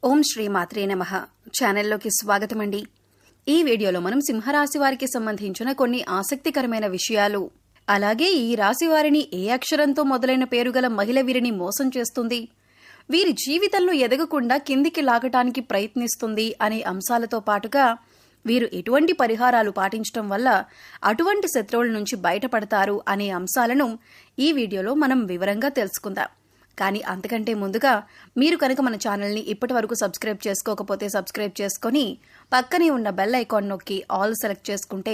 ఓం శ్రీ మాత్రే నమః. ఛానల్లోకి స్వాగతమండి. ఈ వీడియోలో మనం సింహరాశి వారికి సంబంధించిన కొన్ని ఆసక్తికరమైన విషయాలు, అలాగే ఈ రాశి వారిని ఏ అక్షరంతో మొదలైన పేరు గల మహిళ వీరిని మోసం చేస్తుంది, వీరి జీవితంలో ఎదగకుండా కిందికి లాగటానికి ప్రయత్నిస్తుంది అనే అంశాలతో పాటుగా వీరు ఎటువంటి పరిహారాలు పాటించడం వల్ల అటువంటి శత్రువుల నుంచి బయటపడతారు అనే అంశాలను ఈ వీడియోలో మనం వివరంగా తెలుసుకుందాం. కానీ అంతకంటే ముందుగా మీరు కనుక మన ఛానల్ని ఇప్పటి వరకు సబ్స్క్రైబ్ చేసుకోకపోతే సబ్స్క్రైబ్ చేసుకొని పక్కనే ఉన్న బెల్ ఐకాన్ నొక్కి ఆల్ సెలెక్ట్ చేసుకుంటే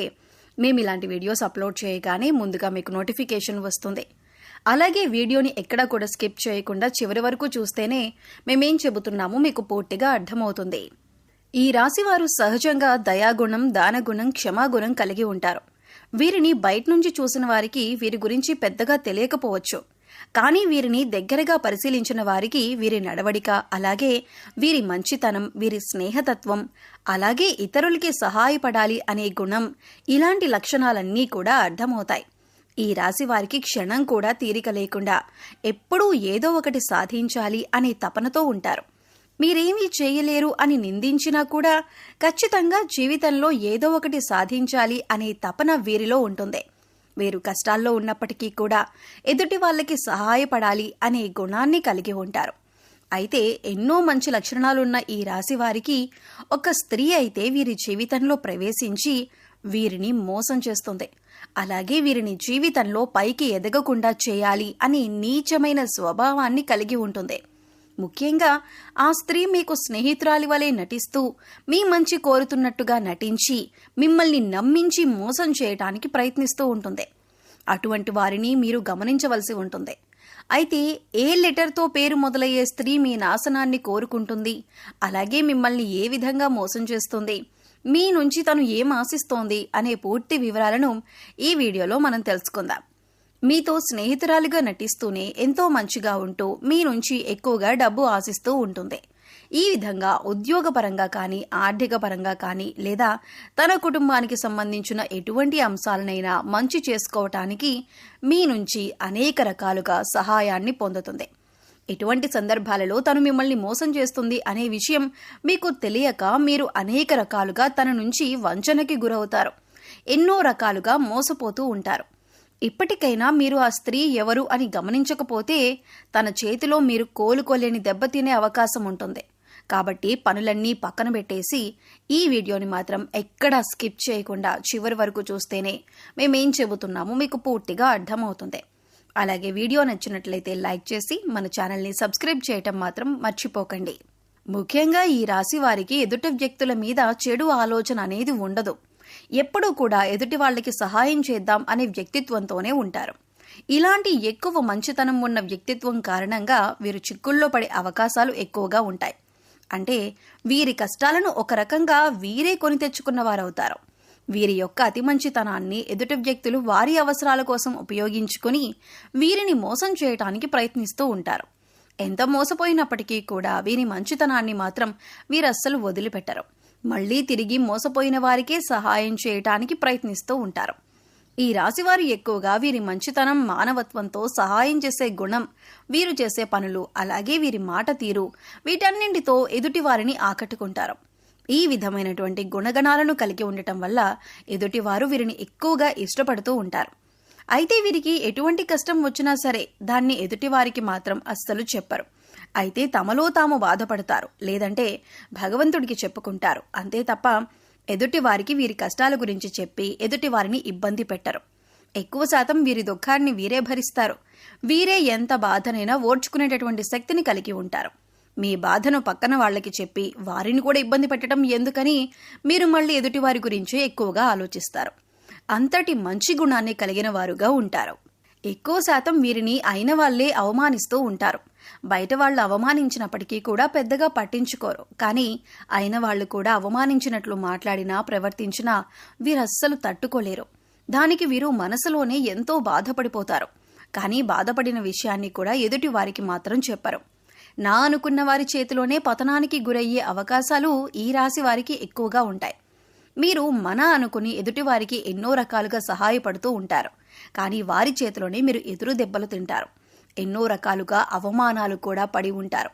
మేము ఇలాంటి వీడియోస్ అప్లోడ్ చేయగానే ముందుగా మీకు నోటిఫికేషన్ వస్తుంది. అలాగే వీడియోని ఎక్కడా కూడా స్కిప్ చేయకుండా చివరి వరకు చూస్తేనే మేమేం చెబుతున్నామో మీకు పూర్తిగా అర్థమవుతుంది. ఈ రాశివారు సహజంగా దయాగుణం, దానగుణం, క్షమాగుణం కలిగి ఉంటారు. వీరిని బయట నుంచి చూసిన వారికి వీరి గురించి పెద్దగా తెలియకపోవచ్చు. కానీ వీరిని దగ్గరగా పరిశీలించిన వారికి వీరి నడవడిక, అలాగే వీరి మంచితనం, వీరి స్నేహతత్వం, అలాగే ఇతరులకి సహాయపడాలి అనే గుణం, ఇలాంటి లక్షణాలన్నీ కూడా అర్థమవుతాయి. ఈ రాశి వారికి క్షణం కూడా తీరిక లేకుండా ఎప్పుడూ ఏదో ఒకటి సాధించాలి అనే తపనతో ఉంటారు. మీరేమీ చేయలేరు అని నిందించినా కూడా ఖచ్చితంగా జీవితంలో ఏదో ఒకటి సాధించాలి అనే తపన వీరిలో ఉంటుంది. వీరు కష్టాల్లో ఉన్నప్పటికీ కూడా ఎదుటి వాళ్ళకి సహాయపడాలి అనే గుణాన్ని కలిగి ఉంటారు. అయితే ఎన్నో మంచి లక్షణాలున్న ఈ రాశి వారికి ఒక స్త్రీ అయితే వీరి జీవితంలో ప్రవేశించి వీరిని మోసం చేస్తుంది. అలాగే వీరిని జీవితంలో పైకి ఎదగకుండా చేయాలి అనే నీచమైన స్వభావాన్ని కలిగి ఉంటుంది. ముఖ్యంగా ఆ స్త్రీ మీకు స్నేహితురాలి వలె నటిస్తూ మీ మంచి కోరుతున్నట్టుగా నటించి మిమ్మల్ని నమ్మించి మోసం చేయటానికి ప్రయత్నిస్తూ ఉంటుంది. అటువంటి వారిని మీరు గమనించవలసి ఉంటుంది. అయితే ఏ లెటర్తో పేరు మొదలయ్యే స్త్రీ మీ నాశనాన్ని కోరుకుంటుంది, అలాగే మిమ్మల్ని ఏ విధంగా మోసం చేస్తుంది, మీ నుంచి తను ఏం ఆశిస్తోంది అనే పూర్తి వివరాలను ఈ వీడియోలో మనం తెలుసుకుందాం. మీతో స్నేహితురాలిగా నటిస్తూనే ఎంతో మంచిగా ఉంటూ మీ నుంచి ఎక్కువగా డబ్బు ఆశిస్తూ ఉంటుంది. ఈ విధంగా ఉద్యోగపరంగా కానీ, ఆర్థిక పరంగా కానీ, లేదా తన కుటుంబానికి సంబంధించిన ఎటువంటి అంశాలనైనా మంచి చేసుకోవటానికి మీ నుంచి అనేక రకాలుగా సహాయాన్ని పొందుతుంది. ఇటువంటి సందర్భాలలో తను మిమ్మల్ని మోసం చేస్తుంది అనే విషయం మీకు తెలియక మీరు అనేక రకాలుగా తన నుంచి వంచనకి గురవుతారు. ఎన్నో రకాలుగా మోసపోతూ ఉంటారు. ఇప్పటికైనా మీరు ఆ స్త్రీ ఎవరు అని గమనించకపోతే తన చేతిలో మీరు కోలుకోలేని దెబ్బతినే అవకాశం ఉంటుంది. కాబట్టి పనులన్నీ పక్కన పెట్టేసి ఈ వీడియోని మాత్రం ఎక్కడా స్కిప్ చేయకుండా చివరి వరకు చూస్తేనే మేమేం చెబుతున్నామో మీకు పూర్తిగా అర్థమవుతుంది. అలాగే వీడియో నచ్చినట్లయితే లైక్ చేసి మన ఛానల్ని సబ్స్క్రైబ్ చేయటం మాత్రం మర్చిపోకండి. ముఖ్యంగా ఈ రాశి వారికి ఎదుటి వ్యక్తుల మీద చెడు ఆలోచన అనేది ఉండదు. ఎప్పుడూ కూడా ఎదుటి వాళ్ళకి సహాయం చేద్దాం అనే వ్యక్తిత్వంతోనే ఉంటారు. ఇలాంటి ఎక్కువ మంచితనం ఉన్న వ్యక్తిత్వం కారణంగా వీరు చిక్కుల్లో పడే అవకాశాలు ఎక్కువగా ఉంటాయి. అంటే వీరి కష్టాలను ఒక రకంగా వీరే కొని తెచ్చుకున్న వారవుతారు. వీరి యొక్క అతి మంచితనాన్ని ఎదుటి వ్యక్తులు వారి అవసరాల కోసం ఉపయోగించుకుని వీరిని మోసం చేయటానికి ప్రయత్నిస్తూ ఉంటారు. ఎంత మోసపోయినప్పటికీ కూడా వీరి మంచితనాన్ని మాత్రం వీరస్సలు వదిలిపెట్టరు. మళ్లీ తిరిగి మోసపోయిన వారికే సహాయం చేయటానికి ప్రయత్నిస్తూ ఉంటారు. ఈ రాశివారు ఎక్కువగా వీరి మంచితనం, మానవత్వంతో సహాయం చేసే గుణం, వీరు చేసే పనులు, అలాగే వీరి మాట తీరు, వీటన్నింటితో ఎదుటి వారిని ఆకట్టుకుంటారు. ఈ విధమైనటువంటి గుణగణాలను కలిగి ఉండటం వల్ల ఎదుటివారు వీరిని ఎక్కువగా ఇష్టపడుతూ ఉంటారు. అయితే వీరికి ఎటువంటి కష్టం వచ్చినా సరే దాన్ని ఎదుటివారికి మాత్రం అస్సలు చెప్పరు. అయితే తమలో తాము బాధపడతారు, లేదంటే భగవంతుడికి చెప్పుకుంటారు. అంతే తప్ప ఎదుటి వారికి వీరి కష్టాల గురించి చెప్పి ఎదుటి వారిని ఇబ్బంది పెట్టరు. ఎక్కువ శాతం వీరి దుఃఖాన్ని వీరే భరిస్తారు. వీరే ఎంత బాధనైనా ఓర్చుకునేటటువంటి శక్తిని కలిగి ఉంటారు. మీ బాధను పక్కన వాళ్ళకి చెప్పి వారిని కూడా ఇబ్బంది పెట్టడం ఎందుకని మీరు మళ్ళీ ఎదుటి వారి గురించి ఎక్కువగా ఆలోచిస్తారు. అంతటి మంచి గుణాన్ని కలిగిన వారుగా ఉంటారు. ఎక్కువ శాతం వీరిని అయిన వాళ్లే అవమానిస్తూ ఉంటారు. బయట వాళ్ళు అవమానించినప్పటికీ కూడా పెద్దగా పట్టించుకోరు. కానీ అయిన వాళ్ళు కూడా అవమానించినట్లు మాట్లాడినా, ప్రవర్తించినా వీరస్సలు తట్టుకోలేరు. దానికి వీరు మనసులోనే ఎంతో బాధపడిపోతారు. కానీ బాధపడిన విషయాన్ని కూడా ఎదుటి వారికి మాత్రం చెప్పరు. నా అనుకున్న వారి చేతిలోనే పతనానికి గురయ్యే అవకాశాలు ఈ రాశి వారికి ఎక్కువగా ఉంటాయి. మీరు మన అనుకుని ఎదుటివారికి ఎన్నో రకాలుగా సహాయపడుతూ ఉంటారు. కానీ వారి చేతిలోనే మీరు ఎదురు దెబ్బలు తింటారు. ఎన్నో రకాలుగా అవమానాలు కూడా పడి ఉంటారు.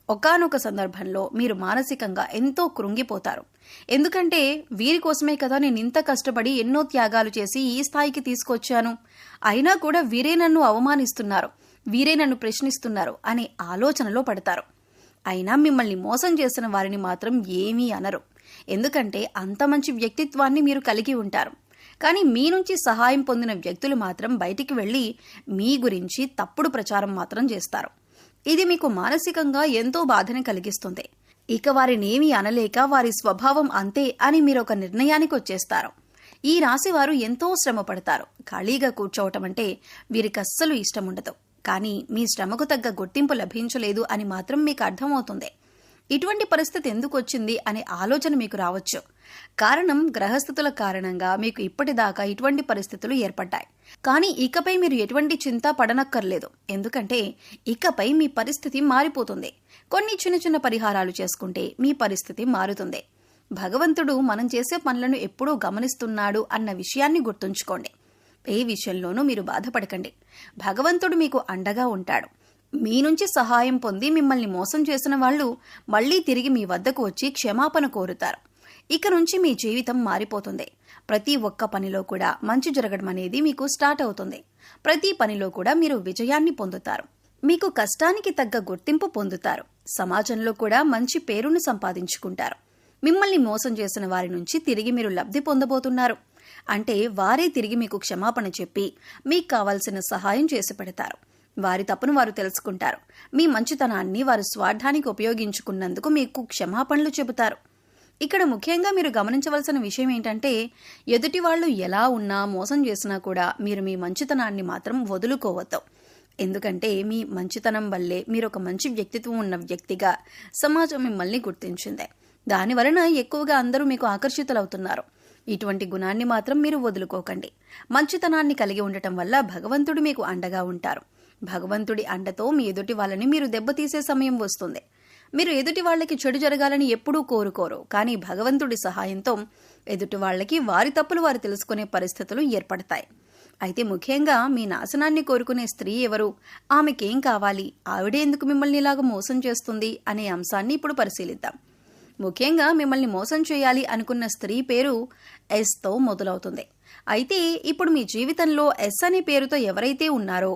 ఒకానొక సందర్భంలో మీరు మానసికంగా ఎంతో కృంగిపోతారు. ఎందుకంటే వీరి కోసమే కదా నేను ఇంత కష్టపడి ఎన్నో త్యాగాలు చేసి ఈ స్థాయికి తీసుకొచ్చాను, అయినా కూడా వీరే నన్ను అవమానిస్తున్నారు, వీరే నన్ను ప్రశ్నిస్తున్నారు అనే ఆలోచనలో పడతారు. అయినా మిమ్మల్ని మోసం చేసిన వారిని మాత్రం ఏమీ అనరు. ఎందుకంటే అంత మంచి వ్యక్తిత్వాన్ని మీరు కలిగి ఉంటారు. కానీ మీ నుంచి సహాయం పొందిన వ్యక్తులు మాత్రం బయటికి వెళ్లి మీ గురించి తప్పుడు ప్రచారం మాత్రం చేస్తారు. ఇది మీకు మానసికంగా ఎంతో బాధని కలిగిస్తుంది. ఇక వారినేమీ అనలేక వారి స్వభావం అంతే అని మీరు ఒక నిర్ణయానికి వచ్చేస్తారు. ఈ రాశివారు ఎంతో శ్రమ పడతారు. ఖాళీగా కూర్చోవటం అంటే వీరికస్సలు ఇష్టం ఉండదు. కానీ మీ శ్రమకు తగ్గ గుర్తింపు లభించలేదు అని మాత్రం మీకు అర్థమవుతుంది. ఇటువంటి పరిస్థితి ఎందుకు వచ్చింది అనే ఆలోచన మీకు రావచ్చు. కారణం గ్రహస్థితుల కారణంగా మీకు ఇప్పటిదాకా ఇటువంటి పరిస్థితులు ఏర్పడ్డాయి. కానీ ఇకపై మీరు ఎటువంటి చింత పడనక్కర్లేదు. ఎందుకంటే ఇకపై మీ పరిస్థితి మారిపోతుంది. కొన్ని చిన్న చిన్న పరిహారాలు చేసుకుంటే మీ పరిస్థితి మారుతుంది. భగవంతుడు మనం చేసే పనులను ఎప్పుడూ గమనిస్తున్నాడు అన్న విషయాన్ని గుర్తుంచుకోండి. ఏ విషయంలోనూ మీరు బాధపడకండి. భగవంతుడు మీకు అండగా ఉంటాడు. మీ నుంచి సహాయం పొంది మిమ్మల్ని మోసం చేసిన వాళ్ళు మళ్లీ తిరిగి మీ వద్దకు వచ్చి క్షమాపణ కోరుతారు. ఇక నుంచి మీ జీవితం మారిపోతుంది. ప్రతి ఒక్క పనిలో కూడా మంచి జరగడం అనేది మీకు స్టార్ట్ అవుతుంది. ప్రతి పనిలో కూడా మీరు విజయాన్ని పొందుతారు. మీకు కష్టానికి తగ్గ గుర్తింపు పొందుతారు. సమాజంలో కూడా మంచి పేరును సంపాదించుకుంటారు. మిమ్మల్ని మోసం చేసిన వారి నుంచి తిరిగి మీరు లబ్ధి పొందబోతున్నారు. అంటే వారే తిరిగి మీకు క్షమాపణ చెప్పి మీకు కావాల్సిన సహాయం చేసి పెడతారు. వారి తప్పును వారు తెలుసుకుంటారు. మీ మంచితనాన్ని వారు స్వార్థానికి ఉపయోగించుకున్నందుకు మీకు క్షమాపణలు చెబుతారు. ఇక్కడ ముఖ్యంగా మీరు గమనించవలసిన విషయం ఏంటంటే, ఎదుటి వాళ్ళు ఎలా ఉన్నా మోసం చేసినా కూడా మీరు మీ మంచితనాన్ని మాత్రం వదులుకోవద్దు. ఎందుకంటే మీ మంచితనం వల్లే మీరు ఒక మంచి వ్యక్తిత్వం ఉన్న వ్యక్తిగా సమాజం మిమ్మల్ని గుర్తించింది. దానివలన ఎక్కువగా అందరూ మీకు ఆకర్షితులవుతున్నారు. ఇటువంటి గుణాన్ని మాత్రం మీరు వదులుకోకండి. మంచితనాన్ని కలిగి ఉండటం వల్ల భగవంతుడు మీకు అండగా ఉంటారు. భగవంతుడి అండతో మీ ఎదుటి వాళ్ళని మీరు దెబ్బతీసే సమయం వస్తుంది. మీరు ఎదుటి వాళ్ళకి చెడు జరగాలని ఎప్పుడూ కోరుకోరు. కానీ భగవంతుడి సహాయంతో ఎదుటి వాళ్ళకి వారి తప్పులు వారు తెలుసుకునే పరిస్థితులు ఏర్పడతాయి. అయితే ముఖ్యంగా మీ నాశనాన్ని కోరుకునే స్త్రీ ఎవరు, ఆమెకేం కావాలి, ఆవిడే ఎందుకు మిమ్మల్ని ఇలాగ మోసం చేస్తుంది అనే అంశాన్ని ఇప్పుడు పరిశీలిద్దాం. ముఖ్యంగా మిమ్మల్ని మోసం చేయాలి అనుకున్న స్త్రీ పేరు ఎస్తో మొదలవుతుంది. అయితే ఇప్పుడు మీ జీవితంలో ఎస్ అనే పేరుతో ఎవరైతే ఉన్నారో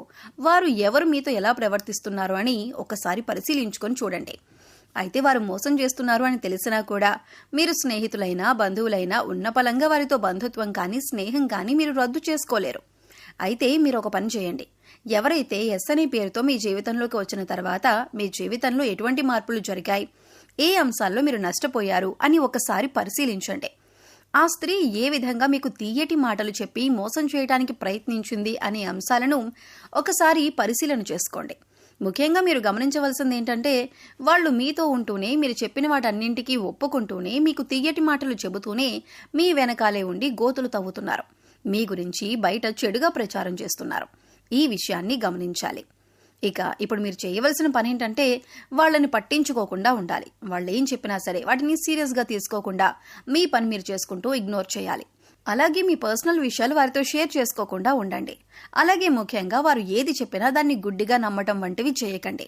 వారు ఎవరు మీతో ఎలా ప్రవర్తిస్తున్నారో అని ఒకసారి పరిశీలించుకొని చూడండి. అయితే వారు మోసం చేస్తున్నారు అని తెలిసినా కూడా మీరు స్నేహితులైనా బంధువులైనా ఉన్న పలంగా వారితో బంధుత్వం కానీ స్నేహం కానీ మీరు రద్దు చేసుకోలేరు. అయితే మీరు ఒక పని చేయండి. ఎవరైతే ఎస్ అనే పేరుతో మీ జీవితంలోకి వచ్చిన తర్వాత మీ జీవితంలో ఎటువంటి మార్పులు జరిగాయి, ఏ అంశాల్లో మీరు నష్టపోయారు అని ఒకసారి పరిశీలించండి. ఆ స్త్రీ ఏ విధంగా మీకు తీయటి మాటలు చెప్పి మోసం చేయడానికి ప్రయత్నించింది అనే అంశాలను ఒకసారి పరిశీలన చేసుకోండి. ముఖ్యంగా మీరు గమనించవలసింది ఏంటంటే, వాళ్ళు మీతో ఉంటూనే మీరు చెప్పిన వాటన్నింటికీ ఒప్పుకుంటూనే మీకు తీయటి మాటలు చెబుతూనే మీ వెనకాలే ఉండి గోతులు తవ్వుతున్నారు. మీ గురించి బయట చెడుగా ప్రచారం చేస్తున్నారు. ఈ విషయాన్ని గమనించాలి. ఇక ఇప్పుడు మీరు చేయవలసిన పని ఏంటంటే, వాళ్ళని పట్టించుకోకుండా ఉండాలి. వాళ్ళు ఏం చెప్పినా సరే వాటిని సీరియస్గా తీసుకోకుండా మీ పని మీరు చేసుకుంటూ ఇగ్నోర్ చేయాలి. అలాగే మీ పర్సనల్ విషయాలు వారితో షేర్ చేసుకోకుండా ఉండండి. అలాగే ముఖ్యంగా వారు ఏది చెప్పినా దాన్ని గుడ్డిగా నమ్మటం వంటివి చేయకండి.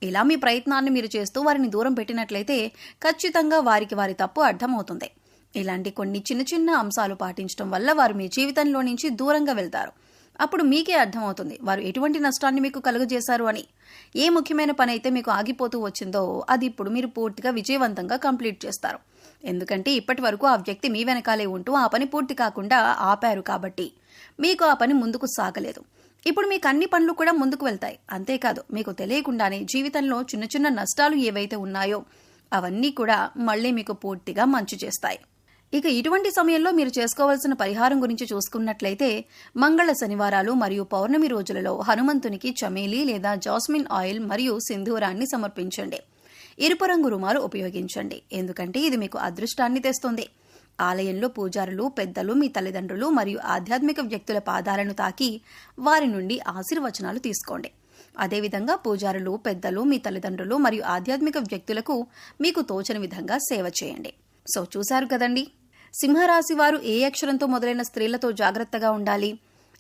ఇలా మీ ప్రయత్నాన్ని మీరు చేస్తూ వారిని దూరం పెట్టినట్లయితే ఖచ్చితంగా వారికి వారి తప్పు అర్థమవుతుంది. ఇలాంటి కొన్ని చిన్న చిన్న అంశాలు పాటించడం వల్ల వారు మీ జీవితంలో నుంచి దూరంగా వెళ్తారు. అప్పుడు మీకే అర్థమవుతుంది వారు ఎటువంటి నష్టాన్ని మీకు కలుగజేశారు అని. ఏ ముఖ్యమైన పని అయితే మీకు ఆగిపోతూ వచ్చిందో అది ఇప్పుడు మీరు పూర్తిగా విజయవంతంగా కంప్లీట్ చేస్తారు. ఎందుకంటే ఇప్పటి వరకు ఆ వ్యక్తి మీ వెనకాలే ఉంటూ ఆ పని పూర్తి కాకుండా ఆపారు కాబట్టి మీకు ఆ పని ముందుకు సాగలేదు. ఇప్పుడు మీకు అన్ని పనులు కూడా ముందుకు వెళ్తాయి. అంతేకాదు మీకు తెలియకుండానే జీవితంలో చిన్న చిన్న నష్టాలు ఏవైతే ఉన్నాయో అవన్నీ కూడా మళ్ళీ మీకు పూర్తిగా మంచి చేస్తాయి. ఇక ఇటువంటి సమయంలో మీరు చేసుకోవాల్సిన పరిహారం గురించి చూసుకున్నట్లయితే, మంగళ శనివారాలు మరియు పౌర్ణమి రోజులలో హనుమంతునికి చమేలి లేదా జాస్మిన్ ఆయిల్ మరియు సింధూరాన్ని సమర్పించండి. ఎరుపు రంగు రుమాలు ఉపయోగించండి. ఎందుకంటే ఇది మీకు అదృష్టాన్ని తెస్తుంది. ఆలయంలో పూజారులు పెద్దలు మీ తల్లిదండ్రులు మరియు ఆధ్యాత్మిక వ్యక్తుల పాదాలను తాకి వారి నుండి ఆశీర్వచనాలు తీసుకోండి. అదేవిధంగా పూజారులు పెద్దలు మీ తల్లిదండ్రులు మరియు ఆధ్యాత్మిక వ్యక్తులకు మీకు తోచని విధంగా సేవ చేయండి. సో చూశారు కదండి, సింహరాశి వారు ఏ అక్షరంతో మొదలైన స్త్రీలతో జాగ్రత్తగా ఉండాలి,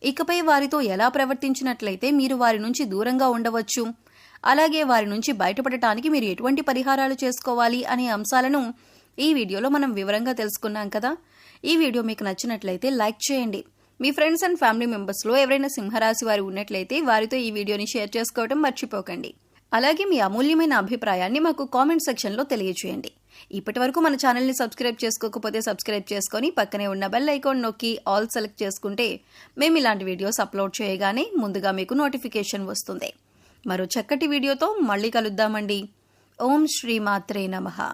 ఇకపై వారితో ఎలా ప్రవర్తించినట్లయితే మీరు వారి నుంచి దూరంగా ఉండవచ్చు అలాగే వారి నుంచి బయటపడటానికి మీరు ఎటువంటి పరిహారాలు చేసుకోవాలి అనే అంశాలను ఈ వీడియోలో మనం వివరంగా తెలుసుకున్నాం కదా. ఈ వీడియో మీకు నచ్చినట్లయితే లైక్ చేయండి. మీ ఫ్రెండ్స్ అండ్ ఫ్యామిలీ మెంబర్స్లో ఎవరైనా సింహరాశి వారు ఉన్నట్లయితే వారితో ఈ వీడియోని షేర్ చేసుకోవడం మర్చిపోకండి. అలాగే మీ అమూల్యమైన అభిప్రాయాన్ని మాకు కామెంట్ సెక్షన్లో తెలియజేయండి. ఇప్పటి వరకు మన ఛానల్ని సబ్స్క్రైబ్ చేసుకోకపోతే సబ్స్క్రైబ్ చేసుకొని పక్కనే ఉన్న బెల్ ఐకాన్ నొక్కి ఆల్ సెలెక్ట్ చేసుకుంటే మేము ఇలాంటి వీడియోస్ అప్లోడ్ చేయగానే ముందుగా మీకు నోటిఫికేషన్ వస్తుంది. మరో చక్కటి వీడియోతో మళ్ళీ కలుద్దామండి. ఓం శ్రీ మాత్రే నమః.